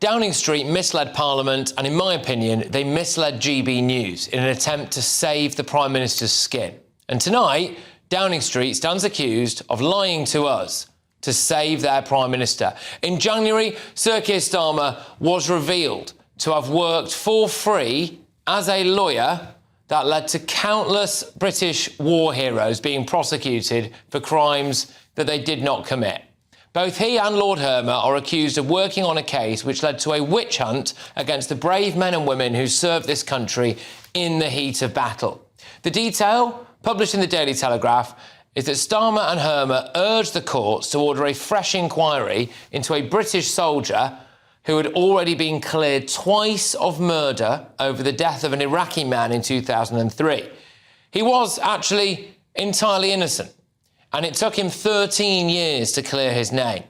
Downing Street misled Parliament and, in my opinion, they misled GBNews in an attempt to save the Prime Minister's skin. And tonight, Downing Street stands accused of lying to us to save their Prime Minister. In January, Sir Keir Starmer was revealed to have worked for free as a lawyer that led to countless British war heroes being prosecuted for crimes that they did not commit. Both he and Lord Hermer are accused of working on a case which led to a witch hunt against the brave men and women who served this country in the heat of battle. The detail, published in the Daily Telegraph, is that Starmer and Hermer urged the courts to order a fresh inquiry into a British soldier who had already been cleared twice of murder over the death of an Iraqi man in 2003. He was actually entirely innocent, and it took him 13 years to clear his name.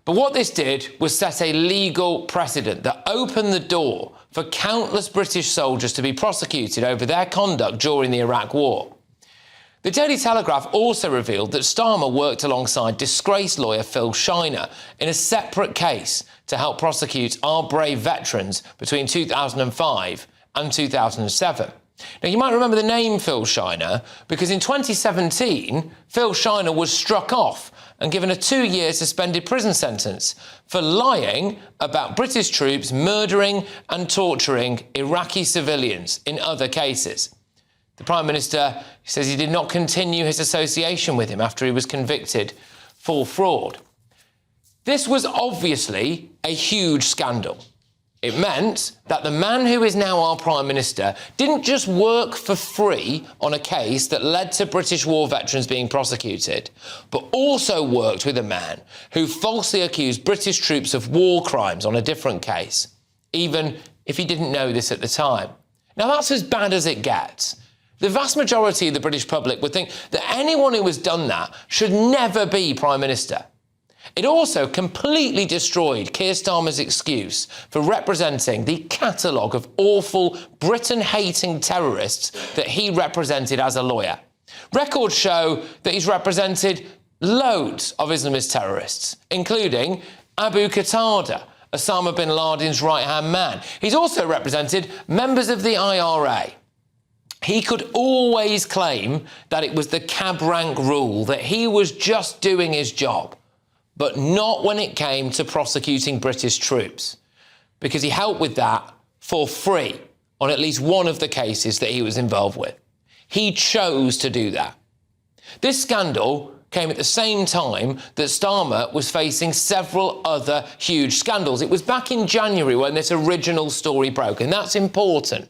But what this did was set a legal precedent that opened the door for countless British soldiers to be prosecuted over their conduct during the Iraq War. The Daily Telegraph also revealed that Starmer worked alongside disgraced lawyer Phil Shiner in a separate case to help prosecute our brave veterans between 2005 and 2007. Now, you might remember the name Phil Shiner because in 2017, Phil Shiner was struck off and given a 2-year suspended prison sentence for lying about British troops murdering and torturing Iraqi civilians in other cases. The Prime Minister says he did not continue his association with him after he was convicted for fraud. This was obviously a huge scandal. It meant that the man who is now our Prime Minister didn't just work for free on a case that led to British war veterans being prosecuted, but also worked with a man who falsely accused British troops of war crimes on a different case, even if he didn't know this at the time. Now, that's as bad as it gets. The vast majority of the British public would think that anyone who has done that should never be Prime Minister. It also completely destroyed Keir Starmer's excuse for representing the catalogue of awful Britain-hating terrorists that he represented as a lawyer. Records show that he's represented loads of Islamist terrorists, including Abu Qatada, Osama bin Laden's right-hand man. He's also represented members of the IRA. He could always claim that it was the cab rank rule, that he was just doing his job, but not when it came to prosecuting British troops, because he helped with that for free on at least one of the cases that he was involved with. He chose to do that. This scandal came at the same time that Starmer was facing several other huge scandals. It was back in January when this original story broke, and that's important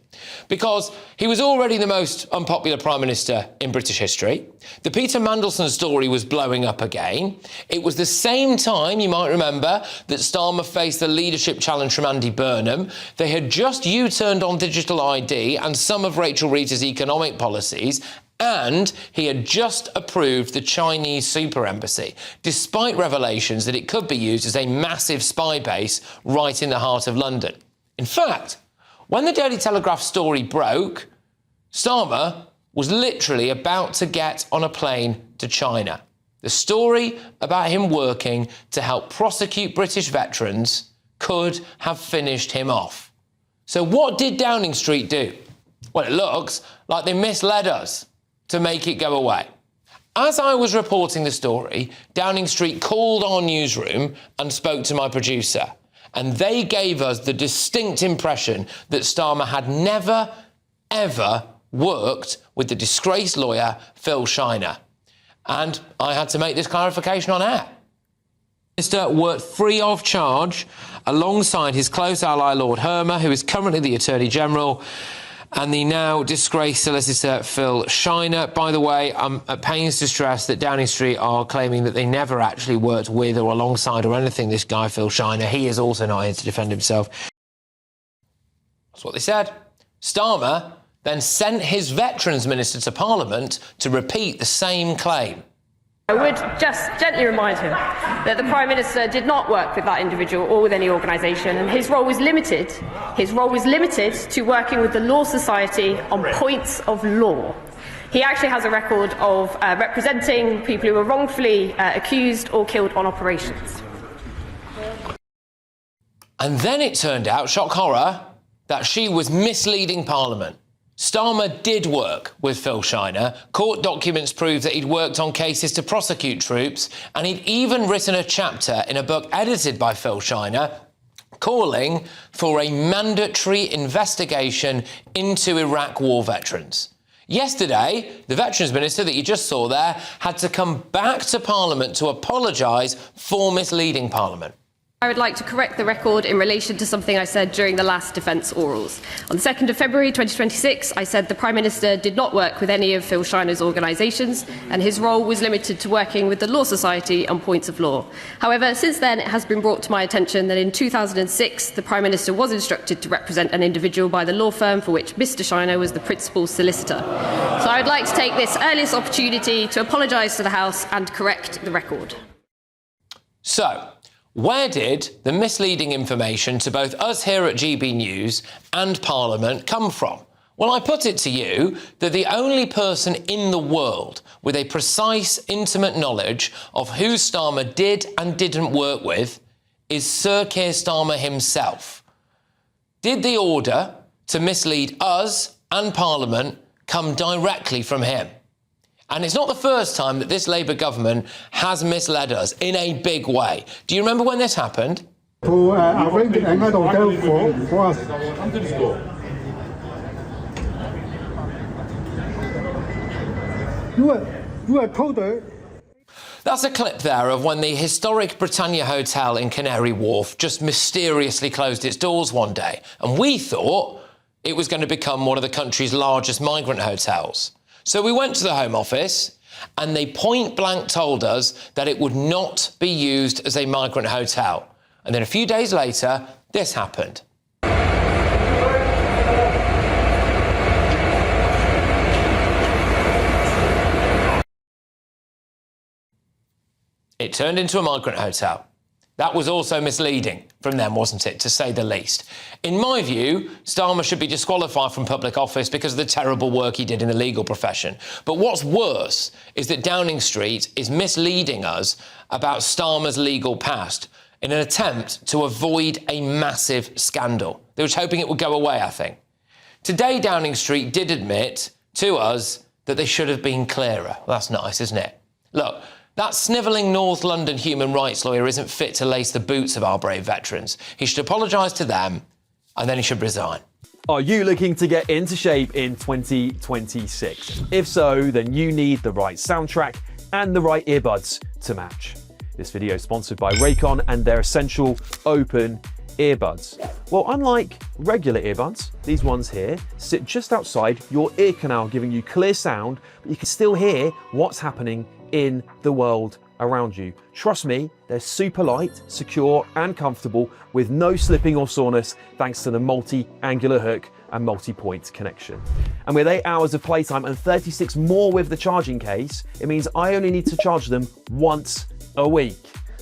because he was already the most unpopular Prime Minister in British history. The Peter Mandelson story was blowing up again. It was the same time, you might remember, that Starmer faced the leadership challenge from Andy Burnham. They had just U-turned on digital ID and some of Rachel Reeves' economic policies, and he had just approved the Chinese super embassy, despite revelations that it could be used as a massive spy base right in the heart of London. In fact, when the Daily Telegraph story broke, Starmer was literally about to get on a plane to China. The story about him working to help prosecute British veterans could have finished him off. So what did Downing Street do? Well, it looks like they misled us to make it go away. As I was reporting the story, Downing Street called our newsroom and spoke to my producer, and they gave us the distinct impression that Starmer had never, ever worked with the disgraced lawyer Phil Shiner. And I had to make this clarification on air. The Minister worked free of charge alongside his close ally Lord Hermer, who is currently the Attorney General, and the now disgraced solicitor Phil Shiner. By the way, I'm at pains to stress that Downing Street are claiming that they never actually worked with or alongside or anything this guy Phil Shiner. He is also not here to defend himself. That's what they said. Starmer then sent his Veterans Minister to Parliament to repeat the same claim. I would just gently remind him that the Prime Minister did not work with that individual or with any organisation, and his role was limited. His role was limited to working with the Law Society on points of law. He actually has a record of representing people who were wrongfully accused or killed on operations. And then it turned out, shock horror, that she was misleading Parliament. Starmer did work with Phil Shiner. Court documents prove that he'd worked on cases to prosecute troops, and he'd even written a chapter in a book edited by Phil Shiner calling for a mandatory investigation into Iraq war veterans. Yesterday, the Veterans Minister that you just saw there had to come back to Parliament to apologise for misleading Parliament. I would like to correct the record in relation to something I said during the last defence orals. On the 2nd of February 2026, I said the Prime Minister did not work with any of Phil Shiner's organisations and his role was limited to working with the Law Society on points of law. However, since then it has been brought to my attention that in 2006 the Prime Minister was instructed to represent an individual by the law firm for which Mr Shiner was the principal solicitor. So I would like to take this earliest opportunity to apologise to the House and correct the record. So, where did the misleading information to both us here at GB News and Parliament come from? Well, I put it to you that the only person in the world with a precise, intimate knowledge of who Starmer did and didn't work with is Sir Keir Starmer himself. Did the order to mislead us and Parliament come directly from him? And it's not the first time that this Labour government has misled us in a big way. Do you remember when this happened? To arrange another hotel for us. You are told her. That's a clip there of when the historic Britannia Hotel in Canary Wharf just mysteriously closed its doors one day. And we thought it was going to become one of the country's largest migrant hotels. So we went to the Home Office and they point blank told us that it would not be used as a migrant hotel. And then a few days later, this happened. It turned into a migrant hotel. That was also misleading from them, wasn't it, to say the least? In my view, Starmer should be disqualified from public office because of the terrible work he did in the legal profession. But what's worse is that Downing Street is misleading us about Starmer's legal past in an attempt to avoid a massive scandal. They were hoping it would go away, I think. Today, Downing Street did admit to us that they should have been clearer. Well, that's nice, isn't it? Look, that snivelling North London human rights lawyer isn't fit to lace the boots of our brave veterans. He should apologise to them and then he should resign. Are you looking to get into shape in 2026? If so, then you need the right soundtrack and the right earbuds to match. This video is sponsored by Raycon and their essential open earbuds. Well, unlike regular earbuds, these ones here sit just outside your ear canal, giving you clear sound, but you can still hear what's happening in the world around you. Trust me, they're super light, secure and comfortable with no slipping or soreness thanks to the multi-angular hook and multi-point connection. And with 8 hours of playtime and 36 more with the charging case, it means I only need to charge them once a week.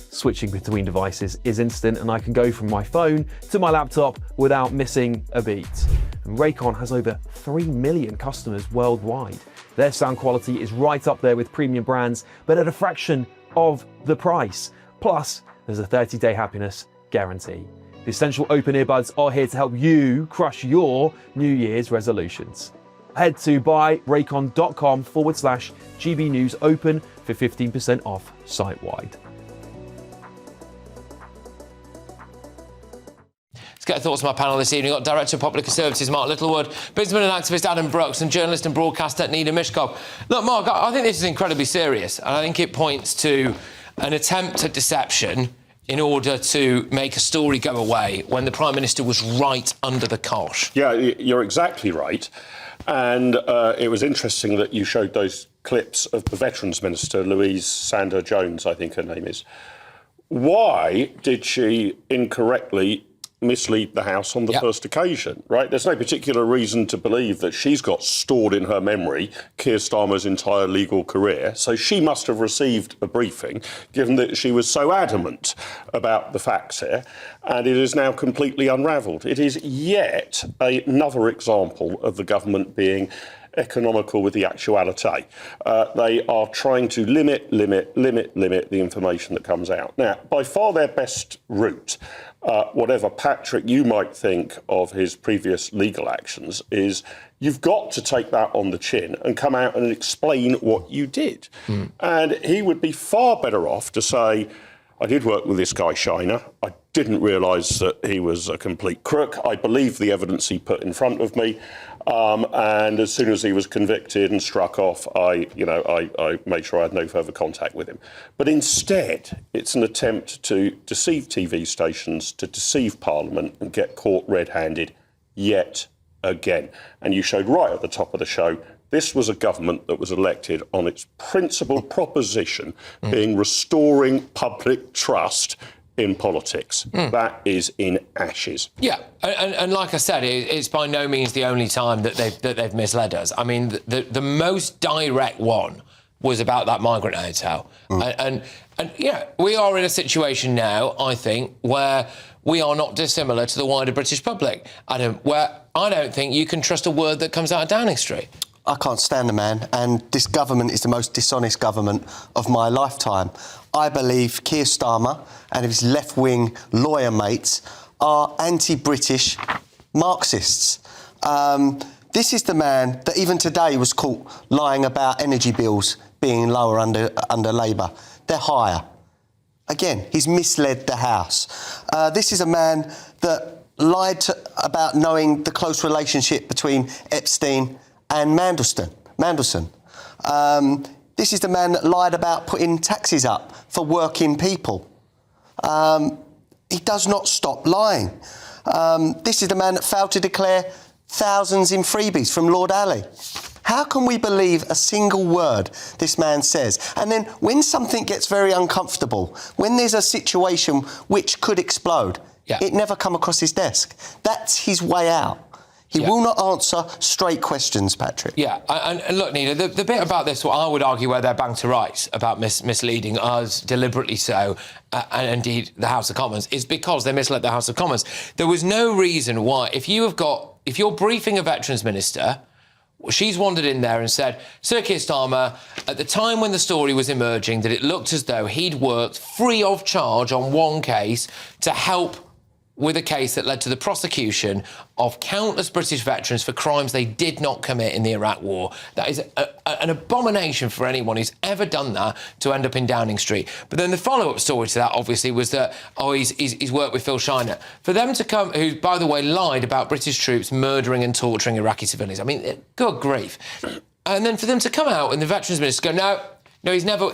Switching between devices is instant and I can go from my phone to my laptop without missing a beat. And Raycon has over 3 million customers worldwide. Their sound quality is right up there with premium brands, but at a fraction of the price. Plus, there's a 30-day happiness guarantee. The essential open earbuds are here to help you crush your New Year's resolutions. Head to buyraycon.com/GB News Open for 15% off site-wide. Let's get thoughts from our panel this evening. We've got Director of Public Services Mark Littlewood, businessman and activist Adam Brooks, and journalist and broadcaster Nina Mishkov. Look, Mark, I think this is incredibly serious, and I think it points to an attempt at deception in order to make a story go away when the Prime Minister was right under the cosh. Yeah, you're exactly right. And it was interesting that you showed those clips of the Veterans Minister, Louise Sanders-Jones, I think her name is. Why did she incorrectly mislead the House on the first occasion, right? There's no particular reason to believe that she's got stored in her memory Keir Starmer's entire legal career, so she must have received a briefing, given that she was so adamant about the facts here, and it is now completely unravelled. It is yet another example of the government being economical with the actuality. They are trying to limit the information that comes out. Now, by far their best route, whatever, Patrick, you might think of his previous legal actions, is you've got to take that on the chin and come out and explain what you did. And he would be far better off to say, I did work with this guy Shiner. I didn't realise that he was a complete crook. I believe the evidence he put in front of me. And as soon as he was convicted and struck off, I made sure I had no further contact with him. But instead, it's an attempt to deceive TV stations, to deceive Parliament and get caught red-handed yet again. And you showed right at the top of the show, this was a government that was elected on its principal proposition being restoring public trust in politics. That is in ashes. Yeah, and like I said, it's by no means the only time that they've misled us. I mean, the most direct one was about that migrant hotel. And yeah, we are in a situation now, I think, where we are not dissimilar to the wider British public, Adam, where I don't think you can trust a word that comes out of Downing Street. I can't stand the man, and this government is the most dishonest government of my lifetime. I believe Keir Starmer and his left-wing lawyer mates are anti-British Marxists. This is the man that even today was caught lying about energy bills being lower under Labour. They're higher. Again, he's misled the House. This is a man that lied about knowing the close relationship between Epstein and Mandelson. This is the man that lied about putting taxes up for working people. He does not stop lying. This is the man that failed to declare thousands in freebies from Lord Alley. How can we believe a single word this man says? And then when something gets very uncomfortable, when there's a situation which could explode, it never come across his desk. That's his way out. He will not answer straight questions, Patrick. Yeah, and look, Nina, the bit about this, what I would argue where they're bang to rights about misleading us deliberately so, and indeed the House of Commons, is because they misled the House of Commons. There was no reason why, if you're briefing a Veterans Minister, she's wandered in there and said, Sir Keir Starmer, at the time when the story was emerging, that it looked as though he'd worked free of charge on one case to help with a case that led to the prosecution of countless British veterans for crimes they did not commit in the Iraq War. That is an abomination for anyone who's ever done that to end up in Downing Street. But then the follow-up story to that, obviously, was that, he's worked with Phil Shiner. For them to come, who, by the way, lied about British troops murdering and torturing Iraqi civilians. I mean, good grief. And then for them to come out and the Veterans Minister go, no, he's never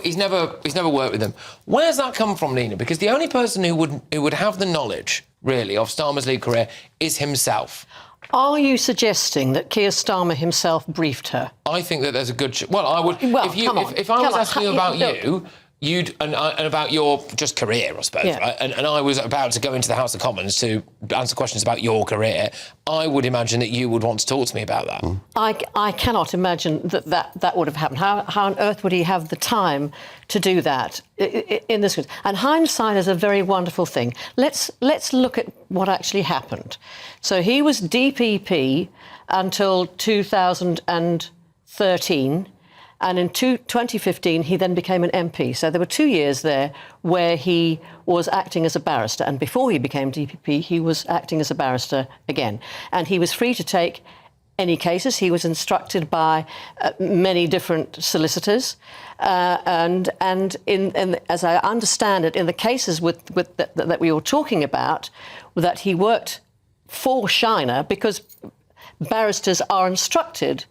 worked with them. Where's that come from, Nina? Because the only person who would have the knowledge, really, of Starmer's legal career is himself. Are you suggesting that Keir Starmer himself briefed her? I think that there's a good... Well, I would... If I was asking you about you'd and about your just career, I suppose, right? And I was about to go into the House of Commons to answer questions about your career, I would imagine that you would want to talk to me about that. I cannot imagine that would have happened. How on earth would he have the time to do that in this? And hindsight is a very wonderful thing. Let's look at what actually happened. So he was DPP until 2013. And in 2015, he then became an MP. So there were 2 years there where he was acting as a barrister. And before he became DPP, he was acting as a barrister again. And he was free to take any cases. He was instructed by many different solicitors. And as I understand it, in the cases that we were talking about, that he worked for Shiner, because barristers are instructed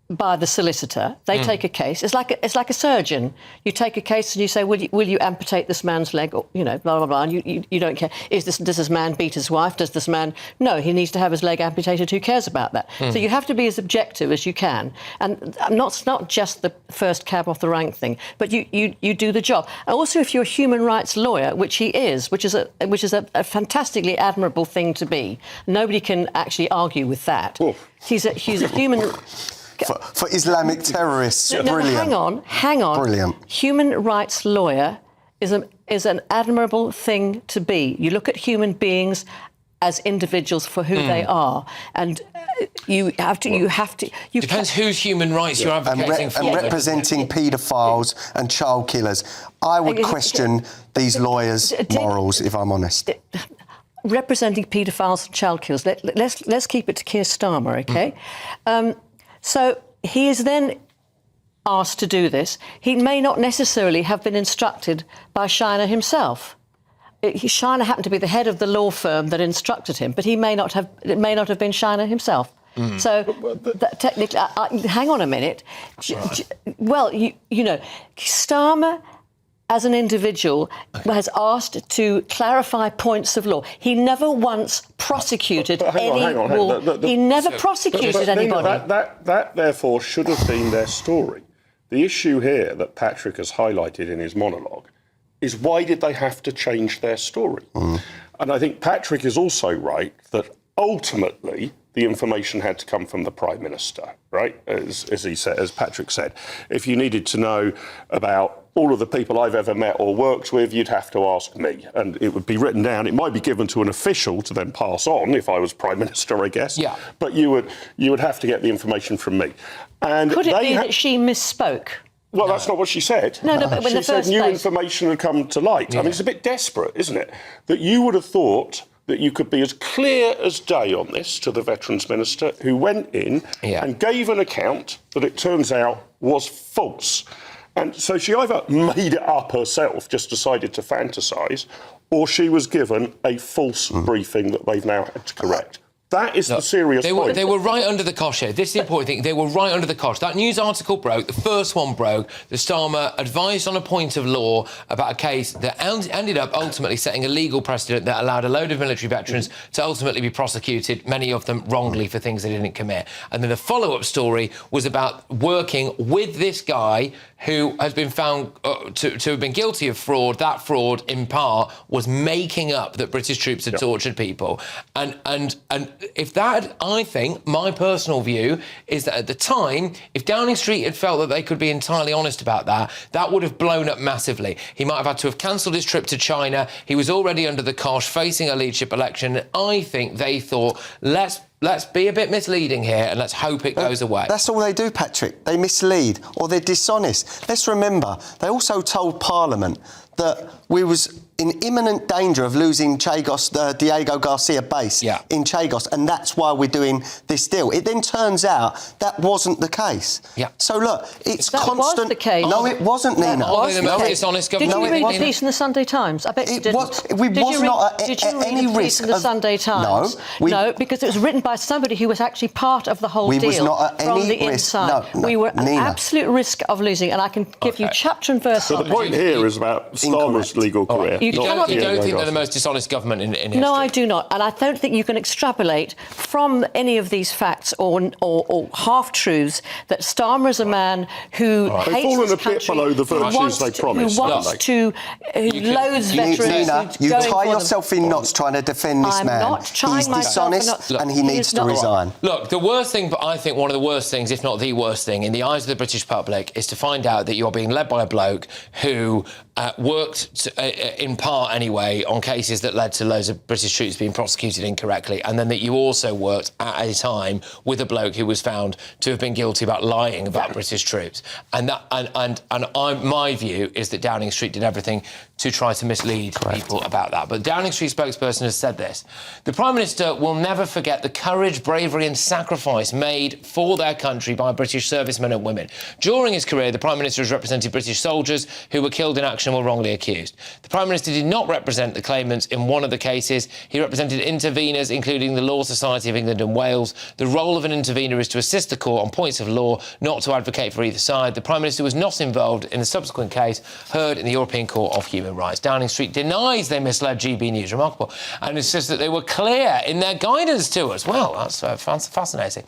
by the solicitor. They take a case. It's like a surgeon. You take a case and you say, will you amputate this man's leg? Or, blah, blah, blah. And you don't care. Does this man beat his wife? Does this man... No, he needs to have his leg amputated. Who cares about that? So you have to be as objective as you can. And not just the first cab off the rank thing, but you do the job. And also, if you're a human rights lawyer, which he is, which is a fantastically admirable thing to be, nobody can actually argue with that. He's a human... For Islamic terrorists, no, brilliant. Hang on. Brilliant. Human rights lawyer is an admirable thing to be. You look at human beings as individuals for who they are, and you have to. Depends whose human rights you're advocating for. And representing paedophiles and child killers. I would question these lawyers' morals, if I'm honest. Representing paedophiles and child killers. Let's keep it to Keir Starmer, OK? So he is then asked to do this. He may not necessarily have been instructed by Shiner himself. Shiner happened to be the head of the law firm that instructed him, but it may not have been Shiner himself. So technically, hang on a minute. Well, you know, Starmer, as an individual, was asked to clarify points of law. He never once prosecuted He never prosecuted anybody. That therefore should have been their story. The issue here that Patrick has highlighted in his monologue is, why did they have to change their story? And I think Patrick is also right that ultimately the information had to come from the Prime Minister, right? As he said, as Patrick said, if you needed to know about all of the people I've ever met or worked with, you'd have to ask me, and it would be written down. It might be given to an official to then pass on if I was Prime Minister, I guess. Yeah. But you would have to get the information from me. And could it be that she misspoke? Well, that's not what she said. No, but she said new information had come to light. I mean, it's a bit desperate, isn't it? That you would have thought that you could be as clear as day on this to the Veterans Minister, who went in and gave an account that it turns out was false. And so she either made it up herself, just decided to fantasise, or she was given a false briefing that they've now had to correct. That is the serious point. They were right under the cosh here. This is the important thing. They were right under the cosh. That news article broke. The first one broke. The Starmer advised on a point of law about a case that ended up ultimately setting a legal precedent that allowed a load of military veterans to ultimately be prosecuted, many of them wrongly for things they didn't commit. And then the follow-up story was about working with this guy who has been found to have been guilty of fraud. That fraud, in part, was making up that British troops had tortured people. And if that, I think, my personal view is that at the time, if Downing Street had felt that they could be entirely honest about that, that would have blown up massively. He might have had to have cancelled his trip to China. He was already under the cosh, facing a leadership election. I think they thought, let's be a bit misleading here and let's hope it goes away. That's all they do, Patrick. They mislead or they're dishonest. Let's remember, they also told Parliament that we was in imminent danger of losing Diego Garcia base in Chagos, and that's why we're doing this deal. It then turns out that wasn't the case. So look, it's constant. Was the case. No, it wasn't, Nina. Was the most Did you read the piece in the Sunday Times? I bet you didn't. Did you read any risk in the Sunday Times? No, because it was written by somebody who was actually part of the whole deal. We was not at any risk. No, we were at absolute risk of losing, and I can give you chapter and verse. So the point here is about Starmer's legal career. You don't think they're the most dishonest government in history? No, I do not. And I don't think you can extrapolate from any of these facts or half-truths that Starmer is a man who hates this country, below the virtues they promised, who loathes veterans. Nina, you tie yourself in knots trying to defend this man. I'm not tying myself in knots. And he needs to resign. Look, the worst thing, but I think one of the worst things, if not the worst thing, in the eyes of the British public is to find out that you're being led by a bloke who worked, in part anyway, on cases that led to loads of British troops being prosecuted incorrectly, and then that you also worked at a time with a bloke who was found to have been guilty about lying about British troops. And my view is that Downing Street did everything to try to mislead people about that. But Downing Street spokesperson has said this: the Prime Minister will never forget the courage, bravery and sacrifice made for their country by British servicemen and women. During his career, the Prime Minister has represented British soldiers who were killed in action and were wrongly accused. The Prime Minister did not represent the claimants in one of the cases. He represented interveners, including the Law Society of England and Wales. The role of an intervener is to assist the court on points of law, not to advocate for either side. The Prime Minister was not involved in the subsequent case heard in the European Court of Human Rights. Downing Street denies they misled GBNews. Remarkable. And insists that they were clear in their guidance to us. Well, that's fascinating.